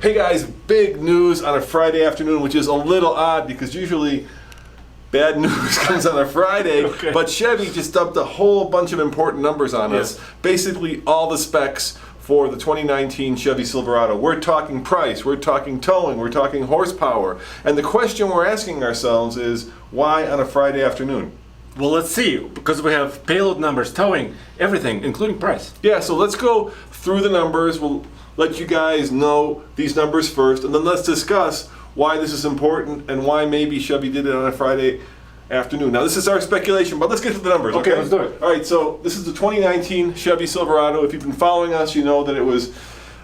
Hey guys, big news on a Friday afternoon, which is a little odd because usually bad news comes on a Friday, Okay. but Chevy just dumped a whole bunch of important numbers on us. Basically all the specs for the 2019 Chevy Silverado. We're talking price, we're talking towing, we're talking horsepower. And the question we're asking ourselves is, why on a Friday afternoon? Well, let's see, because we have payload numbers, towing, everything, including price. Yeah, so let's go through the numbers. We'll let you guys know these numbers first, and then let's discuss why this is important and why maybe Chevy did it on a Friday afternoon. Now, this is our speculation, but let's get to the numbers, okay? Let's do it. All right, so this is the 2019 Chevy Silverado. If you've been following us, you know that it was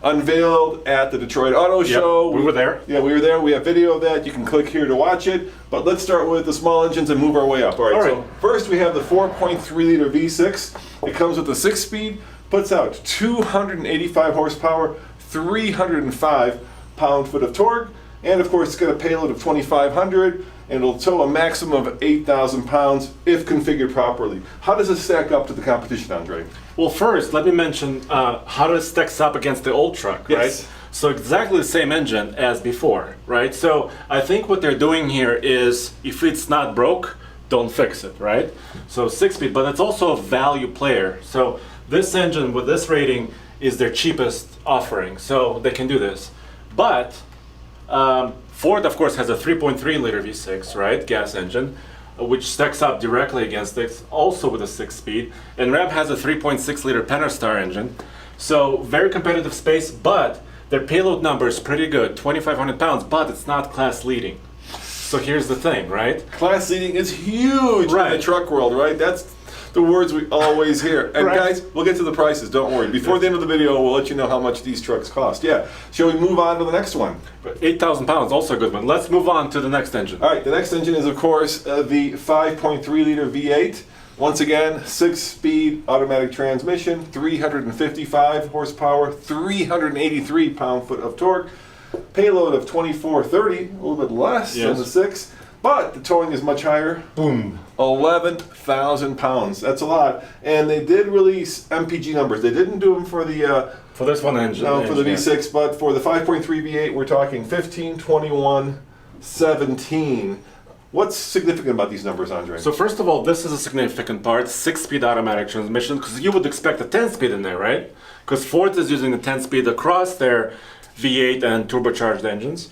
unveiled at the Detroit Auto Show. We were there. Yeah, we were there. We have video of that. You can click here to watch it. But let's start with the small engines and move our way up. All right, so first we have the 4.3-liter V6. It comes with a 6-speed, puts out 285 horsepower, 305 pound-foot of torque, and of course it's got a payload of 2,500, and it'll tow a maximum of 8,000 pounds if configured properly. How does this stack up to the competition, Andre? Well, first, let me mention how this stacks up against the old truck, right? So exactly the same engine as before, right? So I think what they're doing here is, if it's not broke, don't fix it, right? So 6-speed, but it's also a value player. So this engine with this rating is their cheapest offering, so they can do this. But Ford, of course, has a 3.3-liter V6, right, gas engine, which stacks up directly against it, also with a 6-speed. And Ram has a 3.6-liter Pentastar engine, so very competitive space, but their payload number is pretty good, 2,500 pounds, but it's not class leading. So here's the thing, right? Class leading is huge in the truck world, right? That's the words we always hear. And guys, we'll get to the prices, don't worry. Before the end of the video, we'll let you know how much these trucks cost. Yeah, shall we move on to the next one? 8,000 pounds, also a good one. Let's move on to the next engine. All right, the next engine is, of course, the 5.3-liter V8. Once again, 6-speed automatic transmission, 355 horsepower, 383 pound-foot of torque, payload of 2,430, a little bit less than the 6, but the towing is much higher. Boom. 11,000 pounds. That's a lot. And they did release MPG numbers. They didn't do them for the for this one engine. No, for the V6, but for the 5.3 V8, we're talking 15, 21, 17. What's significant about these numbers, Andre? So first of all, this is a significant part, 6-speed automatic transmission, because you would expect a 10-speed in there, right? Because Ford is using the 10-speed across their V8 and turbocharged engines.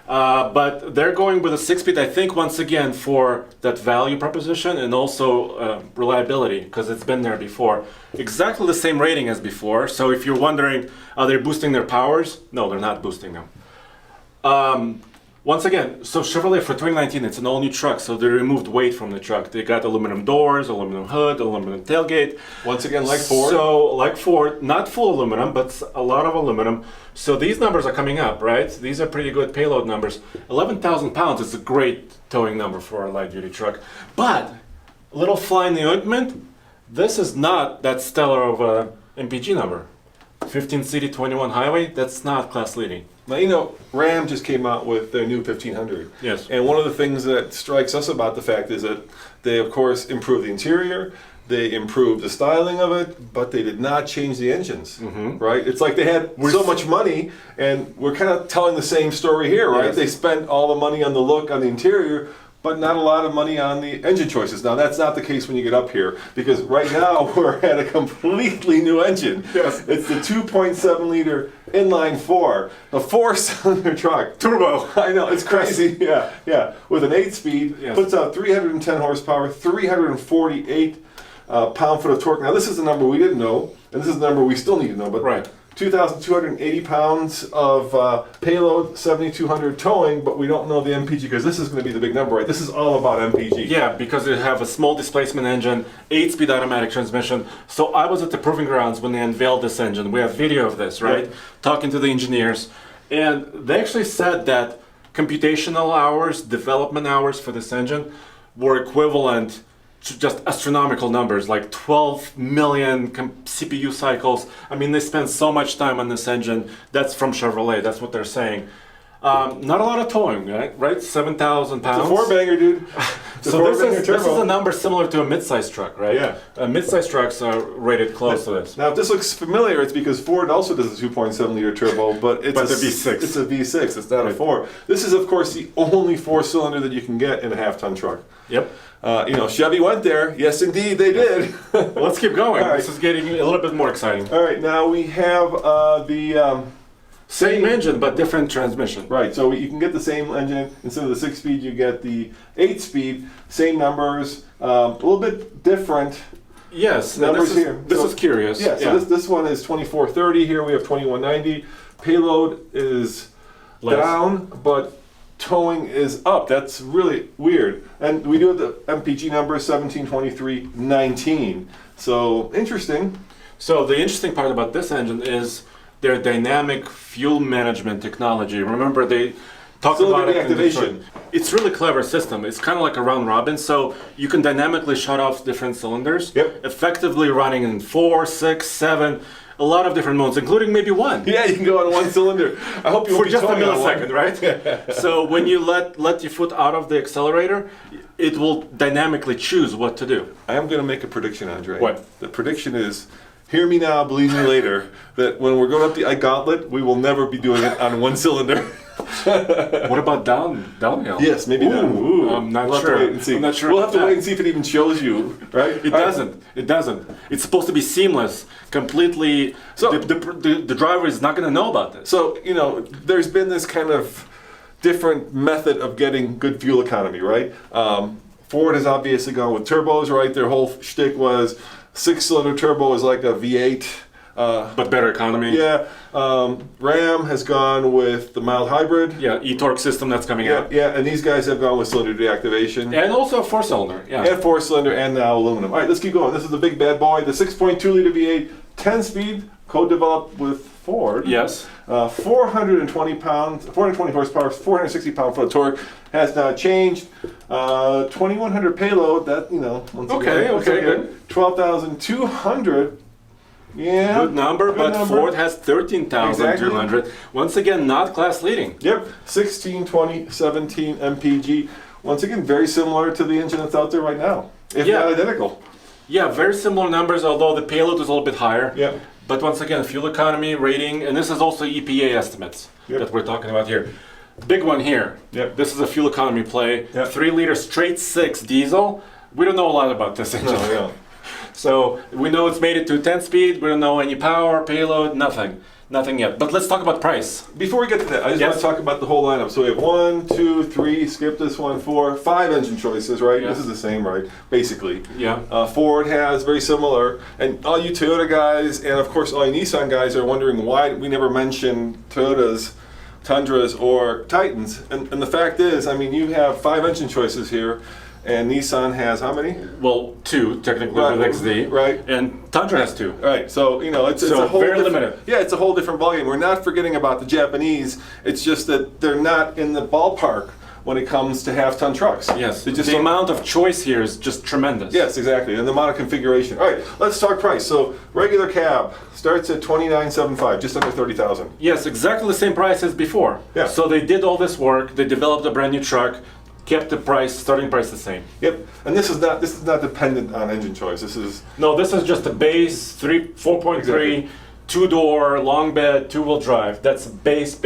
But they're going with a 6-speed, I think, once again, for that value proposition and also reliability, because it's been there before. Exactly the same rating as before. So if you're wondering, are they boosting their powers? No, they're not boosting them. Once again, so Chevrolet for 2019, it's an all-new truck, so they removed weight from the truck. They got aluminum doors, aluminum hood, aluminum tailgate. Once again, like Ford. So, like Ford, not full aluminum, but a lot of aluminum. So these numbers are coming up, right? These are pretty good payload numbers. 11,000 pounds is a great towing number for a light-duty truck. But, a little fly in the ointment, this is not that stellar of a MPG number. 15 city, 21 highway, that's not class leading. Now, you know, Ram just came out with their new 1500. Yes. And one of the things that strikes us about the fact is that they, of course, improved the interior, they improved the styling of it, but they did not change the engines, right? It's like they had so much money, and we're kind of telling the same story here, right? Yes. They spent all the money on the look, on the interior, but not a lot of money on the engine choices. Now, that's not the case when you get up here, because right now we're at a completely new engine. Yes. It's the 2.7-liter inline-4, a 4-cylinder truck. Turbo. I know, it's crazy. Yeah. With an 8-speed, puts out 310 horsepower, 348 pound-foot of torque. Now, this is the number we didn't know, and this is the number we still need to know, but 2,280 pounds of payload, 7,200 towing, but we don't know the MPG because this is going to be the big number, right? This is all about MPG. Yeah, because they have a small displacement engine, 8-speed automatic transmission. So I was at the proving grounds when they unveiled this engine. We have video of this, right? Talking to the engineers. And they actually said that computational hours, development hours for this engine were equivalent to just astronomical numbers, like 12 million CPU cycles. I mean, they spend so much time on this engine. That's from Chevrolet, that's what they're saying. Not a lot of towing, right? 7,000 pounds. It's a four-banger, dude. So this is a number similar to a mid-size truck, right? Yeah. Mid-size trucks are rated close to this. Now, if this looks familiar, it's because Ford also does a 2.7 liter turbo, but it's a V6. It's a V6. It's not a 4. This is, of course, the only 4-cylinder that you can get in a half-ton truck. Yep. Chevy went there. Yes, indeed, they did. Well, let's keep going. All right. This is getting a little bit more exciting. All right, now we have the Same engine, but different transmission. Right, so you can get the same engine. Instead of the 6-speed, you get the 8-speed. Same numbers, a little bit different. Yes, numbers here. This is curious. Yeah, so this one is 2430. Here we have 2190. Payload is down, but towing is up. That's really weird. And we do have the MPG number 172319. So interesting. So the interesting part about this engine is their dynamic fuel management technology. Remember, they talked about it in the activation. It's really clever system. It's kind of like a round robin, so you can dynamically shut off different cylinders, effectively running in 4, 6, 7, a lot of different modes, including maybe 1. Yeah, you can go on 1 cylinder. I hope you for won't be just a towing on millisecond, right? So when you let your foot out of the accelerator, it will dynamically choose what to do. I am going to make a prediction, Andre. What? The prediction is, hear me now, believe me later, that when we're going up the gauntlet, we will never be doing it on 1 cylinder. What about downhill? Yes, maybe down. I'm not We'll sure. have to wait and see. I'm not sure. We'll have to wait and see if it even shows you, right? It doesn't. It doesn't. It's supposed to be seamless, completely. So the driver is not going to know about this. So, there's been this kind of different method of getting good fuel economy, right? Ford has obviously gone with turbos, right? Their whole shtick was 6-cylinder turbo is like a V8. But better economy. Yeah. Ram has gone with the mild hybrid. Yeah, e-torque system that's coming out. Yeah, and these guys have gone with cylinder deactivation. And also a 4-cylinder. Yeah. And 4-cylinder and now aluminum. All right, let's keep going. This is the big bad boy, the 6.2 liter V8, 10-speed, co-developed with Ford. Yes. 420 pounds, 420 horsepower, 460 pound-foot of torque. Has not changed. 2100 payload. That once again, Okay. Good. 12,200. Yeah. Good number, but Ford has 13,200. Exactly. Once again, not class leading. Yep. 16, 20, 17 MPG. Once again, very similar to the engine that's out there right now, if not identical. Yeah, very similar numbers, although the payload is a little bit higher. Yeah. But once again, fuel economy rating, and this is also EPA estimates that we're talking about here. Big one here. Yep. This is a fuel economy play. Yep. 3 liter straight 6 diesel. We don't know a lot about this engine. No, yeah. So we know it's made it to 10 speed. We don't know any power, payload, nothing. Nothing yet. But let's talk about price. Before we get to that, I just want to talk about the whole lineup. So we have 1, 2, 3, skip this one, 4, 5 engine choices, right? Yeah. This is the same, right? Basically. Yeah. Ford has very similar. And all you Toyota guys, and of course all you Nissan guys are wondering why we never mention Toyotas, Tundras, or Titans. And the fact is, I mean, you have 5 engine choices here. And Nissan has how many? Well, 2 technically with XD. Right. And Tundra has 2. Right. So it's a whole very limited. Yeah, it's a whole different ballgame. We're not forgetting about the Japanese. It's just that they're not in the ballpark when it comes to half-ton trucks. Yes. They just the amount of choice here is just tremendous. Yes, exactly, and the amount of configuration. All right, let's talk price. So regular cab starts at $29,750, just under $30,000. Yes, exactly the same price as before. Yeah. So they did all this work. They developed a brand new truck. Kept the starting price the same. Yep, and this is not dependent on engine choice. This is just a base 4.3, Exactly. 2-door, long bed, 2-wheel drive. That's base.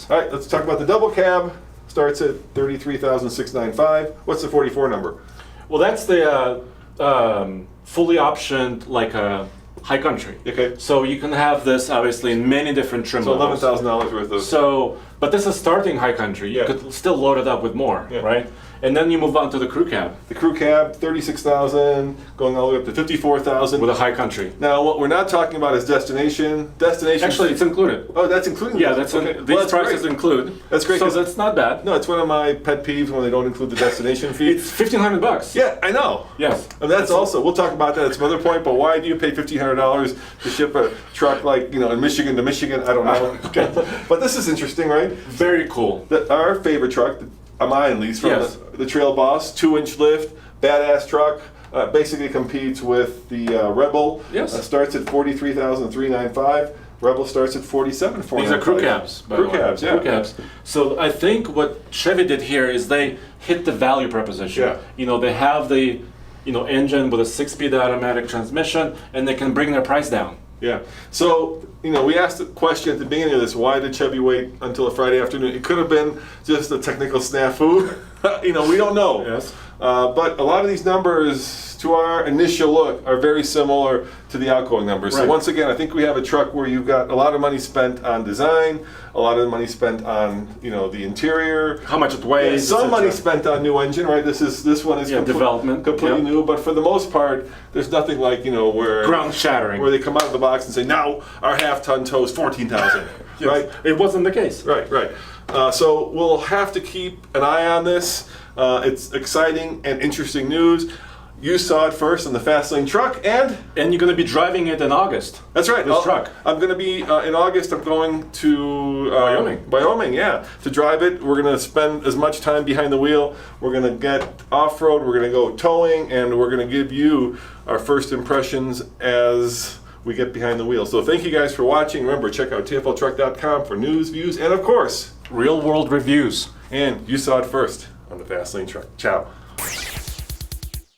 All right, let's talk about the double cab. Starts at $33,695. What's the 44 number? Well, that's the fully optioned like a high country. Okay. So you can have this obviously in many different trim So levels. $11,000 worth of. But this is starting high country. You could still load it up with more, right? And then you move on to the crew cab. The crew cab, $36,000, going all the way up to $54,000. With a high country. Now, what we're not talking about is destination. Actually, it's included. Oh, that's including. Yeah, this? that's okay. these prices include. That's great. So that's not bad. No, it's one of my pet peeves when they don't include the destination fee. It's $1,500. Yeah, I know. Yes. And that's also, we'll talk about that at some other point, but why do you pay $1,500 to ship a truck like, in Michigan to Michigan? I don't know. But this is interesting, right? Very cool. Our favorite truck, mine at least, from the Trail Boss, 2-inch lift, badass truck, basically competes with the Rebel. Yes. Starts at $43,395. Rebel starts at 47. These are crew cabs. by the Crew way. cabs, yeah. Crew cabs. So I think what Chevy did here is they hit the value proposition. Yeah. You know, they have the engine with a 6-speed automatic transmission, and they can bring their price down. Yeah. So, we asked the question at the beginning of this, why did Chevy wait until a Friday afternoon? It could have been just a technical snafu. We don't know. Yes. But a lot of these numbers, to our initial look, are very similar to the outgoing numbers. So Right. once again, I think we have a truck where you've got a lot of money spent on design, a lot of money spent on, the interior. How much it weighs. Some money etc. spent on new engine, right? This one is development. completely Yeah. new. But for the most part, there's nothing like where Ground shattering. where they come out of the box and say, now our half-ton tow is 14,000, Yes. right? It wasn't the case. Right. So we'll have to keep an eye on this. It's exciting and interesting news. You saw it first in the Fast Lane truck, and you're going to be driving it in August. that's right. This truck. I'm going to be in August. I'm going to Wyoming, yeah, to drive it. We're going to spend as much time behind the wheel. We're going to get off-road. We're going to go towing, and we're going to give you our first impressions as we get behind the wheel. So thank you guys for watching. Remember, check out tfltruck.com for news, views, and of course, Real world reviews. and you saw it first on the Fast Lane truck. Ciao.